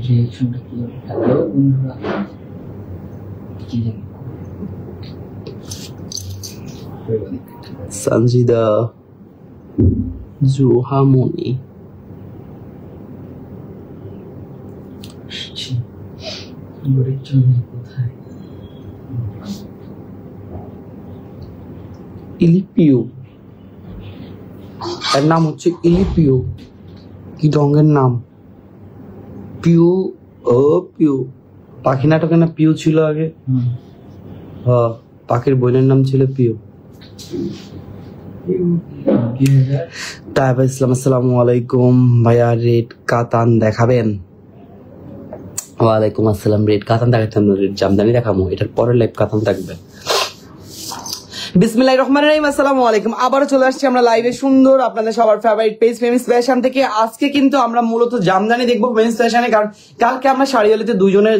রিঅ্যাকশনটা কি হবে? হ্যালো বন্ধুরা, কি জানি সানজিদা জোহামনি কোথায়? ইলিপিও, এর নাম হচ্ছে ইলিপিও। কি রঙের নাম? পিউ। ও পিউ, পাখি নাটকে না পিউ ছিল আগে? হ্যাঁ, পাখির বোনের নাম ছিল পিউ। তাইবা ইসলাম, আসসালামু আলাইকুম ভাইয়া, রেড কাতান দেখাবেন? ওয়ালাইকুম আসসালাম। রেড কাতান দেখাতে রেড জামদানি দেখাবো, এটার পরে লাইভ কাতান থাকবে। বিসমিল্লাহির রহমানির রহিম, আসসালামু আলাইকুম। আবারও চলে আসছি আমরা লাইভে, সুন্দর আপনাদের সবার ফেভারিট পেজ ফেমিস ফ্যাশন থেকে। আজকে কিন্তু আমরা মূলত জামদানি দেখবো ফেমিস ফ্যাশনে, কারণ কালকে আমরা শাড়িওয়ালিতে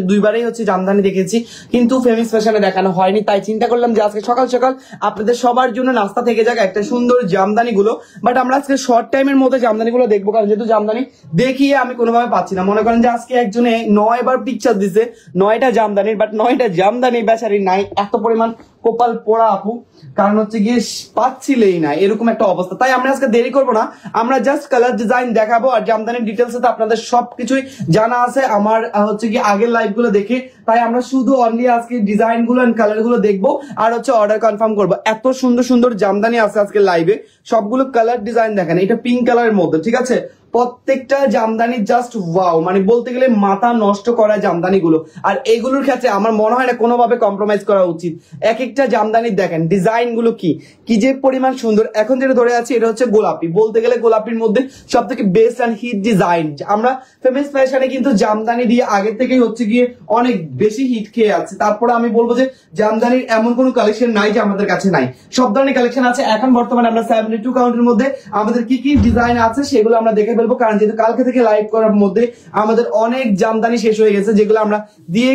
দুইবারই হচ্ছে জামদানি দেখেছি, কিন্তু ফেমিস ফ্যাশনে দেখানো হয়নি। তাই চিন্তা করলাম যে আজকে সকাল সকাল আপনাদের সবার জন্য নাস্তা থেকে যাক একটা সুন্দর জামদানি গুলো। বাট আমরা আজকে শর্ট টাইমের মধ্যে জামদানি গুলো দেখবো, কারণ যেহেতু জামদানি দেখিয়ে আমি কোনোভাবে পাচ্ছি না। মনে করেন যে আজকে একজনে 9 বার পিকচার দিছে 9টা জামদানির, বাট 9টা জামদানি বেচারি নাই। এত পরিমাণ কপাল পোড়া আপু, কারণ হচ্ছে গিয়ে পাচ্ছিলেই না, এরকম একটা অবস্থা। তাই আমরা আজকে দেরি করবো না, আমরা জাস্ট কালার ডিজাইন দেখাবো। আর জামদানির ডিটেলস তো আপনাদের সবকিছুই জানা আছে আমার হচ্ছে কি আগের লাইভ গুলো দেখে। তাই আমরা শুধু অনলি আজকে ডিজাইন গুলো এন্ড কালার গুলো দেখবো আর হচ্ছে অর্ডার কনফার্ম করবো। এত সুন্দর সুন্দর জামদানি আছে আজকে লাইভে, সবগুলো কালার ডিজাইন দেখেন। এটা পিঙ্ক কালারের মধ্যে, ঠিক আছে? প্রত্যেকটা জামদানি জাস্ট ওয়াও, মানে বলতে গেলে মাথা নষ্ট করা জামদানি গুলো। আর এইগুলোর ক্ষেত্রে আমার মনে হয় না কোনোভাবে কম্প্রোমাইজ করা উচিত। এক একটা জামদানি দেখেন ডিজাইন গুলো কি কি যে পরিমাণ সুন্দর। এখন যেটা ধরে আছে এটা হচ্ছে গোলাপি, বলতে গেলে গোলাপির মধ্যে সব থেকে বেস্ট অ্যান্ড হিট ডিজাইন। আমরা ফেমাস ফ্যাশনে কিন্তু জামদানি দিয়ে আগে থেকেই হচ্ছে গিয়ে অনেক বেশি হিট খেয়ে আছে। তারপরে আমি বলবো যে জামদানির এমন কোনো কালেকশন নাই যে আমাদের কাছে নাই, সব ধরনের কালেকশন আছে। এখন বর্তমানে আমরা 72 কাউন্টের মধ্যে আমাদের কি কি ডিজাইন আছে সেগুলো আমরা দেখে ফেলবো, কারণ যেহেতু কালকে থেকে লাইভ করার মধ্যে আমাদের অনেক জামদানি শেষ হয়ে গেছে, যেগুলো আমরা দিয়ে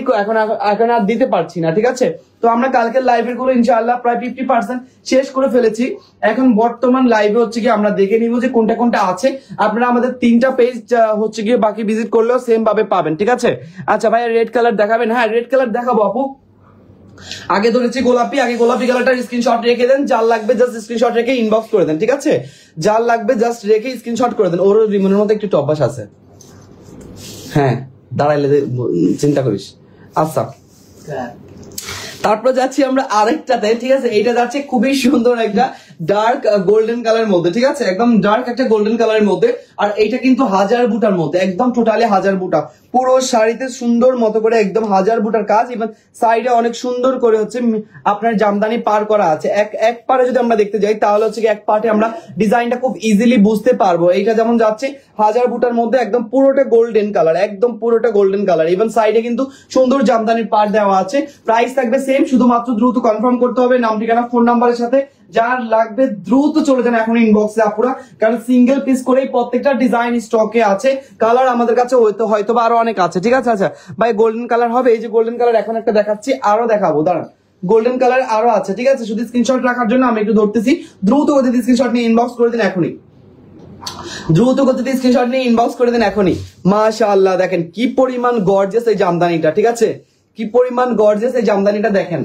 এখন আর দিতে পারছি না, ঠিক আছে? তো আমরা কালকের লাইভের গুলো ইনশাআল্লাহ প্রায় 50% শেষ করে ফেলেছি। এখন বর্তমান লাইভে হচ্ছে কি আমরা দেখে নিব যে কোনটা কোনটা আছে। আপনারা আমাদের 3টা পেজ হচ্ছে গিয়ে বাকি ভিজিট করলেও সেম ভাবে পাবেন, ঠিক আছে? আচ্ছা ভাইয়া, রেড কালার দেখাবেন? হ্যাঁ, রেড কালার দেখাবো আপু। আগে ধরেছি গোলাপি, আগে গোলাপি কালারটার স্ক্রিনশট রেখে দেন। যার লাগবে জাস্ট স্ক্রিনশট রেখে ইনবক্স করে দেন, ঠিক আছে? যার লাগবে জাস্ট রেখে স্ক্রিনশট করে দেন। ওর রিমনের মধ্যে একটু অভ্যাস আছে। হ্যাঁ, দাঁড়াইলে চিন্তা করিস। আচ্ছা, তারপর যাচ্ছি আমরা আরেকটাতে, ঠিক আছে? এইটা যাচ্ছে খুবই সুন্দর একটা ডার্ক গোল্ডেন কালারের মধ্যে, ঠিক আছে? একদম ডার্ক একটা গোল্ডেন কালারের মধ্যে। আর এইটা কিন্তু 1000 বুটার মধ্যে, একদম টোটালি 1000 বুটা। পুরো শাড়িতে সুন্দর মতো করে একদম 1000 বুটার কাজ, এবং সাইডে অনেক সুন্দর করে হচ্ছে আপনার জামদানি পার করা আছে। এক পারে যদি আমরা দেখতে যাই তাহলে হচ্ছে কি এক পার্টে আমরা ডিজাইনটা খুব ইজিলি বুঝতে পারবো। এইটা যেমন যাচ্ছে 1000 বুটার মধ্যে, একদম পুরোটা গোল্ডেন কালার, একদম পুরোটা গোল্ডেন কালার। ইভেন সাইডে কিন্তু সুন্দর জামদানির পার দেওয়া আছে। প্রাইস থাকবে সেম, শুধুমাত্র দ্রুত কনফার্ম করতে হবে নাম, ঠিকানা, ফোন নাম্বারের সাথে। যার লাগবে দ্রুত চলে যান এখন ইনবক্সে আপুরা, কারণ সিঙ্গেল পিস করেই প্রত্যেকটা ডিজাইন স্টকে আছে। কালার আমাদের কাছে হয়তো বা আরো অনেক আছে, ঠিক আছে? আচ্ছা ভাই, গোল্ডেন কালার হবে? এই যে গোল্ডেন কালার এখন একটা দেখাচ্ছি, আরো দেখাবো, দাঁড়ান। গোল্ডেন কালার আরো আছে, ঠিক আছে? শুধু স্ক্রিনশট রাখার জন্য আমি একটু ধরতেছি। দ্রুত গতিতে স্ক্রিনশট নিয়ে ইনবক্স করে দিন এখনই, দ্রুত গতিতে স্ক্রিনশট নিয়ে ইনবক্স করে দিন এখনই। মাশাআল্লাহ, দেখেন কি পরিমাণ গর্জিয়াস এই জামদানিটা, ঠিক আছে? কি পরিমাণ গর্জিয়াস এই জামদানিটা দেখেন।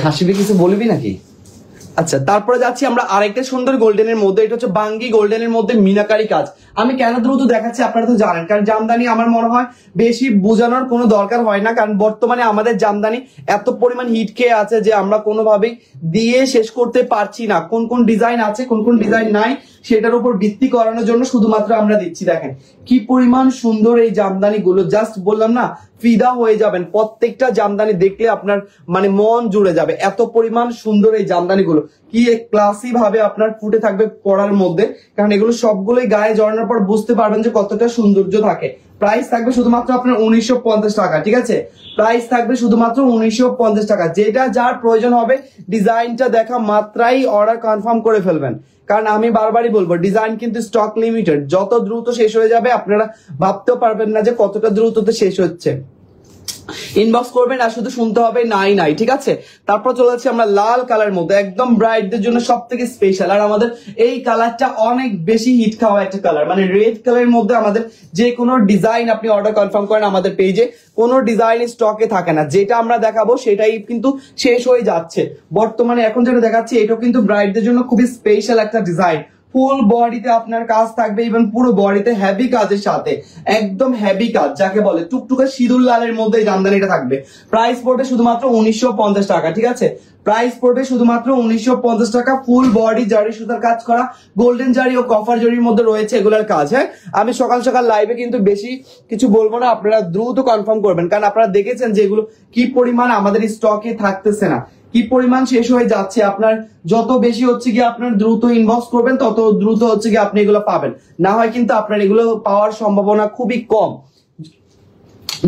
হাসিবে, কিছু বলবি নাকি? আচ্ছা, তারপরে যাচ্ছি আমরা আরেকটা সুন্দর গোল্ডেনের মধ্যে। এটা হচ্ছে বাঙ্গি গোল্ডেনের মধ্যে মিনাকারি কাজ। আমি কেন দ্রুত দেখাচ্ছি আপনারা তো জানেন, কারণ জামদানি আমার মনে হয় বেশি বোঝানোর কোনো দরকার হয় না, কারণ বর্তমানে আমাদের জামদানি এত পরিমাণ হিট খেয়ে আছে যে আমরা কোনোভাবেই দিয়ে শেষ করতে পারছি না। কোন কোন ডিজাইন আছে, কোন কোন ডিজাইন নাই, সেটার উপর ভিত্তি করানোর জন্য শুধুমাত্র আমরা দিচ্ছি। দেখেন কি পরিমাণ সুন্দর এই জামদানি গুলো, জাস্ট বললাম না, ফিদা হয়ে যাবেন। প্রত্যেকটা জামদানি দেখলে আপনার মানে মন জুড়ে যাবে, এত পরিমাণ সুন্দর এই জামদানি গুলো। কি ক্লাসি ভাবে আপনার ফুটে থাকবে পরার মধ্যে, কারণ এগুলো সবগুলোই গায়ে জড়ানোর পর বুঝতে পারবেন যে কতটা সৌন্দর্য থাকে। প্রাইস থাকবে শুধুমাত্র আপনার 1950 টাকা, ঠিক আছে? প্রাইস থাকবে শুধুমাত্র 1950 টাকা। যেটা যার প্রয়োজন হবে ডিজাইনটা দেখা মাত্রাই অর্ডার কনফার্ম করে ফেলবেন, কারণ আমি বারবারই বলবো ডিজাইন কিন্তু স্টক লিমিটেড। যত দ্রুত শেষ হয়ে যাবে আপনারা ভাবতেও পারবেন না যে কতটা দ্রুত শেষ হচ্ছে। ইনবক্স করবেন আর শুধু শুনতে হবে নাই নাই, ঠিক আছে। তারপর চলে যাচ্ছি আমরা লাল কালারের মধ্যে, একদম ব্রাইটদের জন্য সব থেকে স্পেশাল। আর আমাদের এই কালারটা অনেক বেশি হিট খাওয়া একটা কালার, মানে রেড কালারের মধ্যে আমাদের যে কোনো ডিজাইন আপনি অর্ডার কনফার্ম করেন আমাদের পেজে, কোনো ডিজাইন স্টকে থাকে না। যেটা আমরা দেখাবো সেটাই কিন্তু শেষ হয়ে যাচ্ছে বর্তমানে। এখন যেটা দেখাচ্ছি এটাও কিন্তু ব্রাইডদের জন্য খুবই স্পেশাল একটা ডিজাইন। ফুল বডিতে আপনার কাজ থাকবে, ইভেন পুরো বডিতে হেভি কাজের সাথে, একদম হেভি কাজ যাকে বলে, টুকটুকে সিঁদুর লালের মধ্যে এই জামদানিটা থাকবে। প্রাইস পড়বে শুধুমাত্র 1950 টাকা, ঠিক আছে। প্রাইস পড়বে শুধুমাত্র 1950 টাকা। ফুল বডি জারি সুতার কাজ করা, গোল্ডেন জারি ও কপার জারির মধ্যে রয়েছে এগুলোর কাজ। হ্যাঁ, আমি সকাল সকাল লাইভে কিন্তু বেশি কিছু বলবো না, আপনারা দ্রুত কনফার্ম করবেন, কারণ আপনারা দেখেছেন যে এগুলো কি পরিমাণ আমাদের স্টকে থাকতেছে না, কি পরিমাণ শেষ হয়ে যাচ্ছে। আপনার যত বেশি হচ্ছে কি আপনার দ্রুত ইনবক্স করবেন তত দ্রুত হচ্ছে কি আপনি এগুলো পাবেন, না হয় কিন্তু আপনার এগুলো পাওয়ার সম্ভাবনা খুবই কম।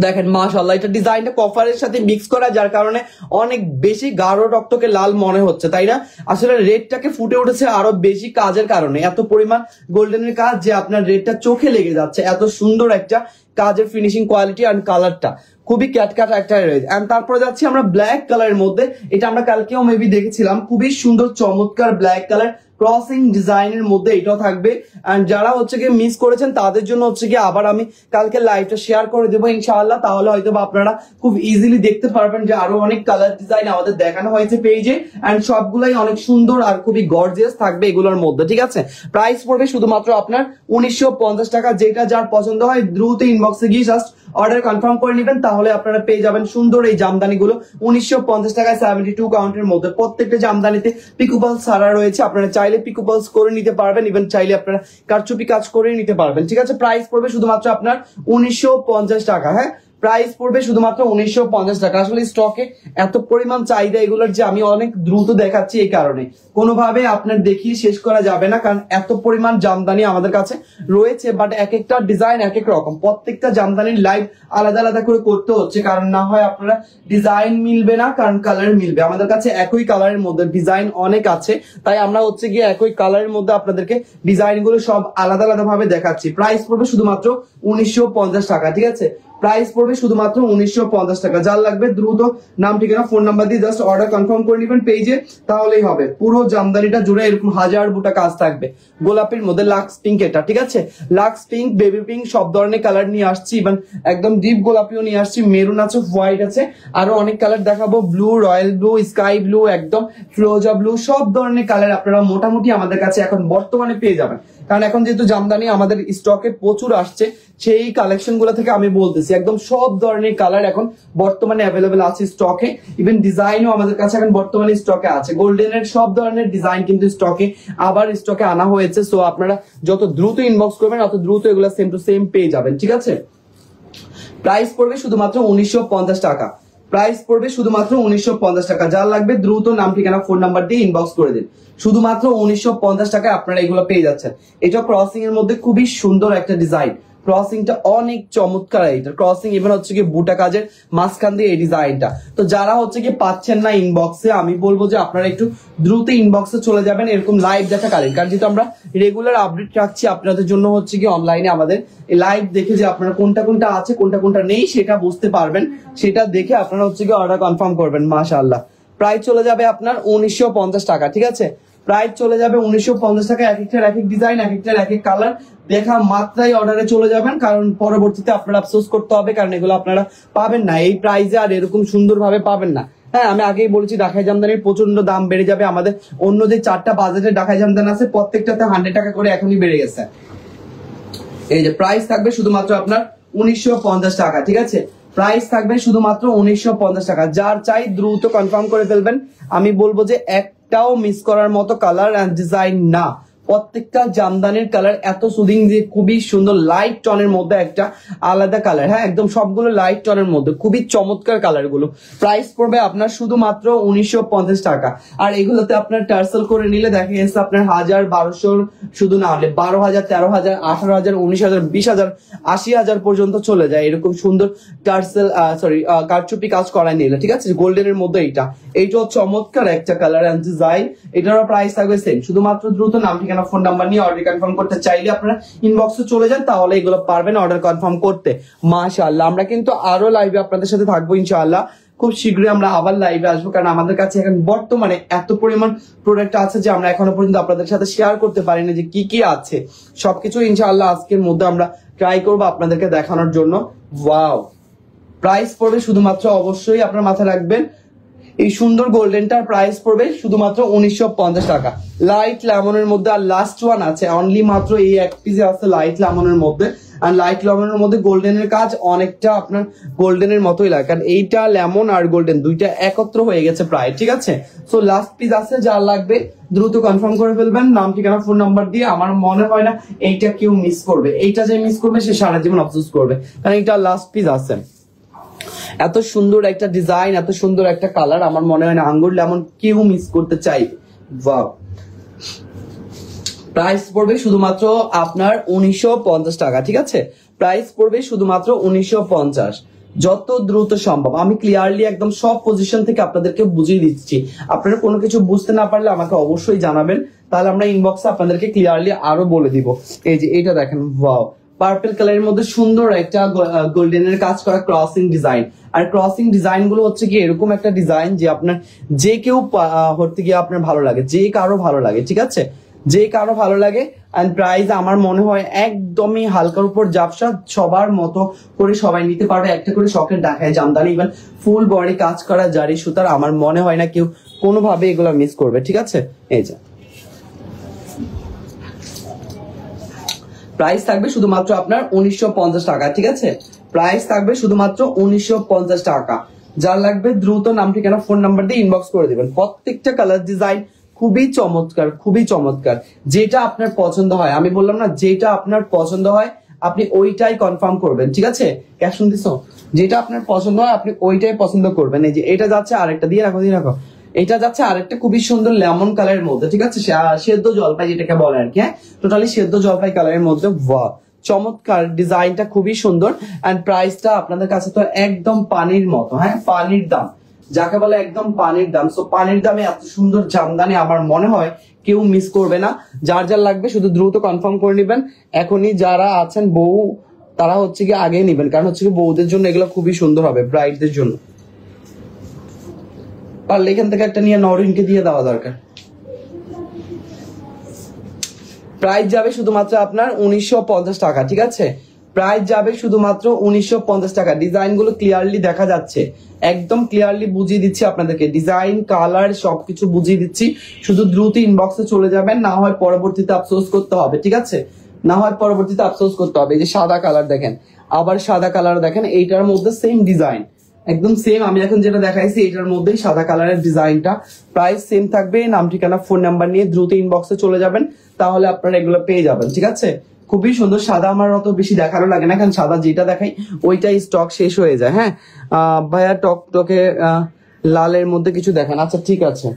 দেখেন মাশাআল্লাহ, এটা ডিজাইনটা কপারের সাথে মিক্স করা, যার কারণে অনেক বেশি গাঢ় টকটকে লাল মনে হচ্ছে, তাই না? আসলে রেডটাকে ফুটে উঠেছে আরো বেশি কাজের কারণে, এত পরিমাণ গোল্ডেনের কাজ যে আপনার রেডটা চোখে লেগে যাচ্ছে। এত সুন্দর একটা কাজের ফিনিশিং কোয়ালিটি আর কালারটা খুবই ক্যাটক্যাট একটা রয়েছে। এন্ড তারপরে যাচ্ছি আমরা ব্ল্যাক কালারের মধ্যে, এটা আমরা কালকেও মেবি দেখেছিলাম, খুবই সুন্দর চমৎকার ব্ল্যাক কালার ক্রসিং ডিজাইনের মধ্যে এটাও থাকবে। এন্ড যারা হচ্ছে গিয়ে মিস করেছেন তাদের জন্য হচ্ছে গিয়ে আবার আমি কালকে লাইভটা শেয়ার করে দেবো ইনশাআল্লাহ, তাহলে হয়তো আপনারা খুব ইজিলি দেখতে পারবেন যে আরো অনেক কালার ডিজাইন আমাদের দেখানো হয়েছে পেজে, এন্ড সবগুলাই অনেক সুন্দর আর খুবই গর্জিয়াস থাকবে এগুলোর মধ্যে, ঠিক আছে। প্রাইস পড়বে শুধুমাত্র আপনার 1950 টাকা। যেটা যার পছন্দ হয় দ্রুত ইনবক্সে গিয়ে জাস্ট অর্ডার কনফার্ম করে নেবেন, তাহলে আপনারা পেয়ে যাবেন সুন্দর এই জামদানি গুলো 1950 টাকায় 72 কাউন্টের মধ্যে। প্রত্যেকটা জামদানিতে পিকুপালস ছাড়া রয়েছে, আপনারা চাইলে পিকুপালস করে নিতে পারবেন, ইভেন চাইলে আপনারা কারচুপি কাজ করে নিতে পারবেন, ঠিক আছে। প্রাইস পড়বে শুধুমাত্র আপনার 1950 টাকা। হ্যাঁ, প্রাইস পড়বে শুধুমাত্র 1950 টাকা। আসলে স্টকে এত পরিমাণ চাহিদা এগুলোর যে আমি অনেক দ্রুত দেখাচ্ছি, এই কারণে কোনোভাবে আপনার দেখিয়ে শেষ করা যাবে না, কারণ এত পরিমাণ জামদানি আমাদের কাছে রয়েছে। বাট এক একটা ডিজাইন এক এক রকম, প্রত্যেকটা জামদানির লাইভ আলাদা আলাদা করে করতে হচ্ছে, কারণ না হয় আপনারা ডিজাইন মিলবে না, কারণ কালার মিলবে। আমাদের কাছে একই কালারের মধ্যে ডিজাইন অনেক আছে, তাই আমরা হচ্ছে গিয়ে একই কালারের মধ্যে আপনাদেরকে ডিজাইন গুলো সব আলাদা আলাদা ভাবে দেখাচ্ছি। প্রাইস পড়বে শুধুমাত্র 1950 টাকা, ঠিক আছে। প্রাইস পড়বে শুধুমাত্র 1950 টাকা। যার লাগবে দ্রুত নাম ঠিকানা ফোন নাম্বার দিয়ে জাস্ট অর্ডার কনফার্ম করে নেবেন পেজে, তাহলেই হবে। পুরো জামদানিটা জুড়ে এরকম হাজার বুটা কাজ থাকবে। গোলাপের মধ্যে লাক্স পিঙ্ক এটা, ঠিক আছে। লাক্স পিঙ্ক, বেবি পিঙ্ক সব ধরনের কালার নিয়ে আসছি, ইভেন একদম ডিপ গোলাপিও নিয়ে আসছি, মেরুন আছে, হোয়াইট আছে, আরো অনেক কালার দেখাবো, blue, royal blue, sky blue, একদম ফ্লোজা ব্লু, সব ধরনের কালার আপনারা মোটামুটি আমাদের কাছে এখন বর্তমানে পেয়ে যাবেন। কারণ এখন যেহেতু জামদানি আমাদের স্টকে প্রচুর আসছে, সেই কালেকশন গুলো থেকে আমি বলতেছি একদম সব ধরনের কালার এখন বর্তমানে অ্যাভেলেবেল আছে স্টকে। ইভেন ডিজাইনও আমাদের কাছে এখন বর্তমানে স্টকে আছে। গোল্ডেনের সব ধরনের ডিজাইন কিন্তু স্টকে আবার স্টকে আনা হয়েছে। সো আপনারা যত দ্রুত ইনবক্স করবেন তত দ্রুত এগুলো সেম টু সেম পেয়ে যাবেন, ঠিক আছে। প্রাইস পড়বে শুধুমাত্র 1950 টাকা। প্রাইস পড়বে শুধুমাত্র 1950 টাকা। যার লাগবে দ্রুত নাম ঠিকানা ফোন নাম্বার দিয়ে ইনবক্স করে দিন। শুধুমাত্র 1950 টাকায় আপনারা এগুলো পেয়ে যাচ্ছেন। এটা ক্রসিং এর মধ্যে খুবই সুন্দর একটা ডিজাইন, ক্রসিংটা অনেক চমৎকার। এইটা ক্রসিং ইভেন হচ্ছে কি বুটা কাজের মাঝখান দিয়ে এই ডিজাইনটা। তো যারা হচ্ছে কি পাচ্ছেন না ইনবক্সে, আমি বলবো যে আপনারা একটু দ্রুত ইনবক্সে চলে যাবেন এরকম লাইভ দেখাকালীন, কারণ যেহেতু আমরা রেগুলার আপডেট রাখছি আপনাদের জন্য হচ্ছে কি অনলাইনে আমাদের লাইভ দেখে যে আপনারা কোনটা কোনটা আছে কোনটা কোনটা নেই সেটা বুঝতে পারবেন, সেটা দেখে আপনারা হচ্ছে কি অর্ডার কনফার্ম করবেন। মাশাআল্লাহ, প্রাইস চলে যাবে আপনার 1950 টাকা, ঠিক আছে। প্রাইস চলে যাবে 1950 টাকা। এক একটার এক এক ডিজাইন, এক একটার এক এক কালার, দেখা মাত্রাই অর্ডারে চলে যাবেন, কারণ পরবর্তীতে আপনারা আফসোস করতে হবে, কারণ এগুলো আপনারা পাবেন না এই প্রাইসে আর এরকম সুন্দর ভাবে পাবেন না। হ্যাঁ, আমি আগেই বলেছি ঢাকাই জামদানির প্রচন্ড দাম বেড়ে যাবে। আমাদের অন্য যে 4টা বাজেটের ঢাকাই জামদানি আছে প্রত্যেকটাতে 100 টাকা করে এখনই বেড়ে গেছে। এই যে প্রাইস থাকবে শুধুমাত্র আপনার 1950 টাকা, ঠিক আছে। প্রাইস থাকবে শুধুমাত্র 1950 টাকা। যার চাই দ্রুত কনফার্ম করে ফেলবেন। আমি বলবো যে একটাও মিস করার মতো কালার এন্ড ডিজাইন না, প্রত্যেকটা জামদানির কালার এত সুদিং যে খুবই সুন্দর, লাইট টনের মধ্যে একটা আলাদা কালার। হ্যাঁ, একদম সবগুলো লাইট টনের মধ্যে খুবই চমৎকার কালার গুলো। প্রাইস পড়বে আপনার শুধুমাত্র 1950 টাকা। আর এগুলোতে আপনার টার্সেল করে নিলে দেখা গেছে আপনার 1000, 1200 শুধু না হলে 12,000, 13,000, 18,000, 19,000, 20,000, 80,000 পর্যন্ত চলে যায় এরকম সুন্দর টার্সেল কারচুপি কাজ করায় নিলে, ঠিক আছে। গোল্ডেনের মধ্যে এইটাও চমৎকার একটা কালার এন্ড ডিজাইন। এটারও প্রাইস থাকবে সেম। শুধুমাত্র দ্রুত নাম ঠিকানা ঠিকানা ফোন নাম্বার নিয়ে অর্ডার কনফার্ম করতে চাইলে আপনারা ইনবক্সে চলে যান, তাহলে এগুলো পারবেন অর্ডার কনফার্ম করতে। মাশাআল্লাহ, আমরা কিন্তু আরো লাইভে আপনাদের সাথে থাকবো ইনশাআল্লাহ। খুব শীঘ্রই আমরা আবার লাইভে আসবো, কারণ আমাদের কাছে এখন বর্তমানে এত পরিমাণ প্রোডাক্ট আছে যে আমরা এখনো পর্যন্ত আপনাদের সাথে শেয়ার করতে পারিনি যে কি কি আছে। সবকিছু ইনশাআল্লাহ আজকের মধ্যে আমরা ট্রাই করবো আপনাদেরকে দেখানোর জন্য। ওয়াও, প্রাইস পড়বে শুধুমাত্র, অবশ্যই আপনার মাথায় রাখবেন, এই সুন্দর গোল্ডেনটার প্রাইস পড়বে শুধুমাত্র 1950 টাকা। লাইট লেমনের মধ্যে আর লাস্ট ওয়ান আছে, অনলি মাত্র এই এক পিসে আছে লাইট লেমনের মধ্যে। আর লাইট লেমনের মধ্যে গোল্ডেনের কাজ অনেকটা আপনার গোল্ডেনের মতোই লাগে, কারণ এইটা লেমন আর গোল্ডেন দুইটা একত্র হয়ে গেছে প্রায়, ঠিক আছে। সো লাস্ট পিস আছে, যার লাগবে দ্রুত কনফার্ম করে ফেলবেন নাম ঠিকানা ফোন নাম্বার দিয়ে। আমার মনে হয় না এইটা কেউ মিস করবে, এইটা যে মিস করবে সে সারা জীবন আফসোস করবে, কারণ এইটা লাস্ট পিস আছে। এত সুন্দর একটা ডিজাইন, এত সুন্দর একটা কালার, আমার মনে হয় না আঙ্গুর লেমন কেউ মিস করতে চাইবে। ওয়াও, প্রাইস পড়বে শুধুমাত্র আপনার 1950 টাকা, ঠিক আছে। প্রাইস পড়বে শুধুমাত্র 1950, যত দ্রুত সম্ভব। আমি ক্লিয়ারলি একদম সব পজিশন থেকে আপনাদেরকে বুঝিয়ে দিচ্ছি। আপনারা কোনো কিছু বুঝতে না পারলে আমাকে অবশ্যই জানাবেন, তাহলে আমরা ইনবক্সে আপনাদেরকে ক্লিয়ারলি আরো বলে দিব। এই যে এটা দেখেন, ওয়াও, পার্পল কালারের মধ্যে সুন্দর একটা গোল্ডেনের কাজ করা ক্রসিং ডিজাইন। আর ক্রসিং ডিজাইন গুলো হচ্ছে কি এরকম একটা ডিজাইন যে আপনার যে কেউ হতে গিয়ে আপনার ভালো লাগে, যে কারো ভালো লাগে, ঠিক আছে, যে কারো ভালো লাগে। এন্ড প্রাইস আমার মনে হয় একদমই হালকার উপর জাপসা, সবার মতো করে সবাই নিতে পারবে। একটা করে শখের ঢাকায় জামদানি, ইভেন ফুল বডি কাজ করা জারি সুতার, আমার মনে হয় না কেউ কোনোভাবে এগুলো মিস করবে, ঠিক আছে। এই যে প্রাইস থাকবে শুধুমাত্র আপনার 1950 টাকা, ঠিক আছে। প্রাইস থাকবে শুধুমাত্র 1950 টাকা। যার লাগবে দ্রুত নাম ঠিকানা ফোন নাম্বার দিয়ে ইনবক্স করে দিবেন। প্রত্যেকটা কালার ডিজাইন খুবই চমৎকার, খুবই চমৎকার। যেটা আপনার পছন্দ হয়, আমি বললাম না, যেটা আপনার পছন্দ হয় আপনি ওইটাই কনফার্ম করবেন, ঠিক আছে। ক্যাপশন দিছো, যেটা আপনার পছন্দ হয় আপনি ওইটাই পছন্দ করবেন। এই যে এটা যাচ্ছে আরেকটা, দিয়ে রাখো দিয়ে রাখো, এটা যাচ্ছে আরেকটা খুবই সুন্দর লেমন কালারের মধ্যে, ঠিক আছে, সেদ্ধ জলপাই যেটাকে বলে আর কি। হ্যাঁ, টোটালি সেদ্ধ জলপাই কালারের মধ্যে। বাহ, চমৎকার ডিজাইনটা খুবই সুন্দর। এন্ড প্রাইসটা আপনাদের কাছে তো একদম পানির মতো, হ্যাঁ, পানির দাম, যাকে বলে একদম পানির দাম। সো পানির দামে এত সুন্দর জামদানি আমার মনে হয় কেউ মিস করবে না। যার যার লাগবে শুধু দ্রুত কনফার্ম করে নেবেন। এখনই যারা আছেন বউ, তারা হচ্ছে কি আগে নেবেন, কারণ হচ্ছে কি বউদের জন্য এগুলো খুবই সুন্দর হবে, ব্রাইডদের জন্য। পারলে এখান থেকে একটা নিয়ে নরিনকে দিয়ে দেওয়া দরকার। প্রাইস যাবে শুধুমাত্র আপনার 1950 টাকা, ঠিক আছে। প্রাইস যাবে শুধুমাত্র 1950 টাকা। ডিজাইন গুলো ক্লিয়ারলি দেখা যাচ্ছে, একদম ক্লিয়ারলি বুঝিয়ে দিচ্ছি আপনাদেরকে, ডিজাইন কালার সবকিছু বুঝিয়ে দিচ্ছি। শুধু দ্রুত ইনবক্সে চলে যাবেন, না হয় পরবর্তীতে আফসোস করতে হবে, ঠিক আছে, না হয় পরবর্তীতে আফসোস করতে হবে। এই যে সাদা কালার দেখেন, আবার সাদা কালার দেখেন, এইটার মধ্যে সেম ডিজাইন, একদম সেম আমি এখন যেটা দেখাইছি এটার মধ্যেই সাদা কালারের ডিজাইনটা। প্রাইস সেম থাকবে। নাম ঠিকানা ফোন নাম্বার নিয়ে দ্রুত ইনবক্সে চলে যাবেন, তাহলে আপনারা এগুলো পেয়ে যাবেন, ঠিক আছে। খুবই সুন্দর। সাদা আমার অত বেশি দেখানো লাগে না, কারণ সাদা যেটা দেখাই ওইটাই স্টক শেষ হয়ে যায়। হ্যাঁ ভাইয়া, টকটকে লালের মধ্যে কিছু দেখেন। আচ্ছা ঠিক আছে।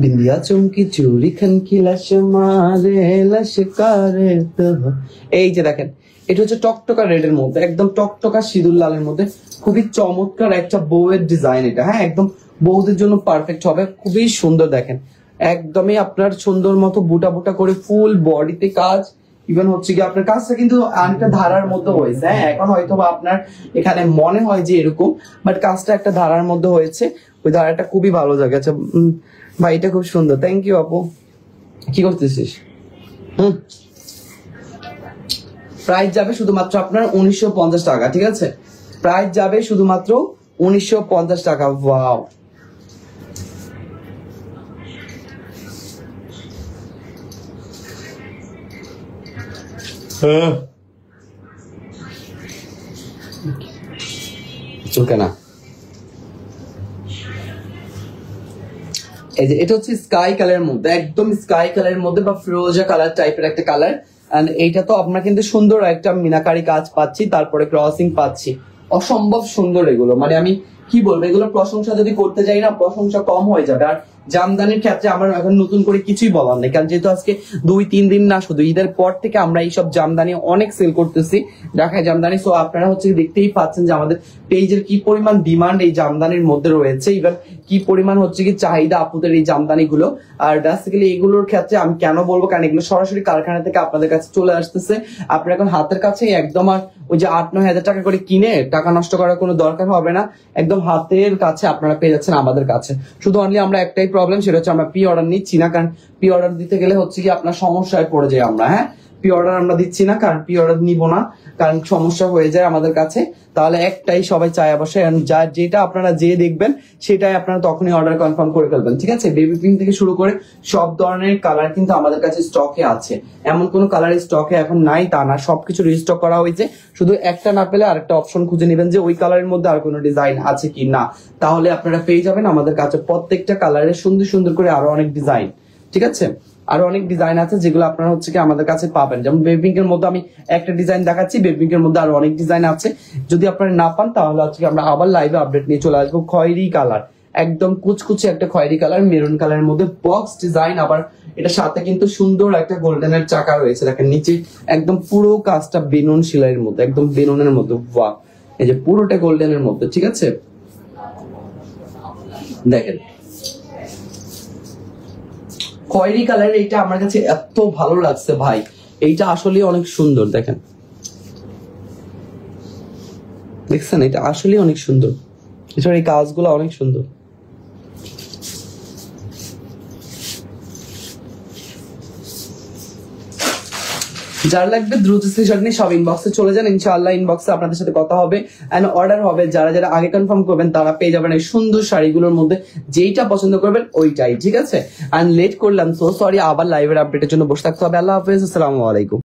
बिंदिया चुमकी चूड़ी खनकी लश मारे लशकारे तो, এই যে দেখেন, এটা হচ্ছে টকটকা রেডের মধ্যে, একদম টকটকা সিঁদুর লালের মধ্যে, খুবই চমৎকার একটা বউয়ের ডিজাইন এটা। হ্যাঁ, একদম বউদের জন্য পারফেক্ট হবে, খুবই সুন্দর। দেখেন একদমই আপনার সুন্দর মতো বুটা বুটা করে ফুল বডিতে কাজ। ইভেন হচ্ছে কি আপনার কাজটা কিন্তু একটা ধারার মধ্যে হয়েছে। হ্যাঁ, এখন হয়তো বা আপনার এখানে মনে হয় যে এরকম, বাট কাজটা একটা ধারার মধ্যে হয়েছে। ওই ধারাটা খুবই ভালো জায়গা। ভাই এটা খুব সুন্দর, থ্যাংক ইউ আপু। কি করতেছিস? প্রাইস যাবে শুধুমাত্র আপনার 1950 টাকা, ঠিক আছে। প্রাইস যাবে শুধুমাত্র 1950 টাকা। ওয়াও, চলকে না। এই যে এটা হচ্ছে স্কাই কালারের মধ্যে, একদম স্কাই কালারের মধ্যে বা ফিরোজা কালার টাইপের একটা কালার। এন্ড এইটা তো আপনার কিন্তু সুন্দর একটা মিনাকারি কাজ পাচ্ছি, তারপরে ক্রসিং পাচ্ছি, অসম্ভব সুন্দর এগুলো। মানে আমি কি বলবো, এগুলোর প্রশংসা যদি করতে যাই না প্রশংসা কম হয়ে যাবে। আর জামদানির ক্ষেত্রে আমার এখন নতুন করে কিছুই বলার নেই, কারণ যেহেতু আজকে 2-3 দিন না, শুধু ঈদের পর থেকে আমরা এইসব জামদানি অনেক সেল করতেছি, ঢাকায় জামদানি। সো আপনারা হচ্ছে দেখতেই পাচ্ছেন যে আমাদের পেজের কি পরিমাণ ডিমান্ড এই জামদানির মধ্যে রয়েছে, ইভেন কি পরিমাণ হচ্ছে কি চাহিদা আপুদের এই জামদানি গুলো। আর বেসিক্যালি এগুলোর ক্ষেত্রে আমি কেন বলবো, কারণ এগুলো সরাসরি কারখানা থেকে আপনাদের কাছে চলে আসতেছে। আপনারা এখন হাতের কাছে একদম, আর ওই যে 8-9 হাজার টাকা করে কিনে টাকা নষ্ট করার কোনো দরকার হবে না, একদম হাতের কাছে আপনারা পেয়ে যাচ্ছেন আমাদের কাছে। শুধু অনলি আমরা একটাই প্রবলেম, সেটা হচ্ছে আমরা প্রি অর্ডার নিচ্ছি না, কারণ প্রি অর্ডার দিতে গেলে হচ্ছে কি আপনার সমস্যায় পড়ে যায় আমরা। হ্যাঁ, প্রি অর্ডার আমরা দিচ্ছি না, কারণ প্রি অর্ডার নিব না, কারণ সমস্যা হয়ে যায় আমাদের কাছে। তাহলে একটাই সবাই চায় অবশ্যই, যা যেটা আপনারা যে দেখবেন সেটাই আপনারা তখনই অর্ডার কনফার্ম করে ফেলবেন, ঠিক আছে। বেবি পিঙ্ক থেকে শুরু করে সব ধরনের কালার কিন্তু আমাদের কাছে স্টকে আছে, এমন কোনো কালার স্টকে এখন নাই তা না, সবকিছু রিস্টক করা হয়েছে। শুধু একটা না পেলে আরেকটা অপশন খুঁজে নেবেন যে ওই কালারের মধ্যে আর কোনো ডিজাইন আছে কি না, তাহলে আপনারা পেয়ে যাবেন আমাদের কাছে প্রত্যেকটা কালারের সুন্দর সুন্দর করে আরো অনেক ডিজাইন, ঠিক আছে। আরো অনেক ডিজাইন আছে যেগুলো আপনারা হচ্ছে কি আমাদের কাছে পাবেন। যেমন বেবি পিঙ্ক এর মধ্যে আমি একটা ডিজাইন দেখাচ্ছি, বেবি পিঙ্ক এর মধ্যে আরো অনেক ডিজাইন আছে। যদি আপনারা না পান তাহলে হচ্ছে আমরা আবার লাইভে আপডেট নিয়ে চলে আসবো। খয়েরি কালার, একদম কুচকুচে একটা খয়েরি কালার, মেরুন কালারের মধ্যে বক্স ডিজাইন, আবার এটা সাথে কিন্তু সুন্দর একটা গোল্ডেনের চাকা রয়েছে। দেখেন নিচে একদম পুরো কাজটা বেনুন সেলাইয়ের মধ্যে, একদম বেনুনের মধ্যে, বাহ, এই যে পুরোটা গোল্ডেনের মধ্যে, ঠিক আছে। দেখেন খয়েরি কালার, এইটা আমার কাছে এত ভালো লাগছে ভাই, এইটা আসলে অনেক সুন্দর। দেখেন, দেখছেন, এটা আসলে অনেক সুন্দর, এছাড়া এই কাজগুলো অনেক সুন্দর। যার লাগবে দ্রুত স্ক্রিনশট নিয়ে সব ইনবক্সে চলে যান, ইনশাআল্লাহ ইনবক্সে আপনাদের সাথে কথা হবে এন্ড অর্ডার হবে। যারা যারা আগে কনফার্ম করবেন তারা পেয়ে যাবেন এই সুন্দর শাড়িগুলোর মধ্যে যেইটা পছন্দ করবেন ওইটাই, ঠিক আছে। এন্ড লেট করলাম, সো সরি, আবার লাইভের আপডেটের জন্য বসে থাকতে হবে। আল্লাহ হাফেজ, আসসালামু আলাইকুম।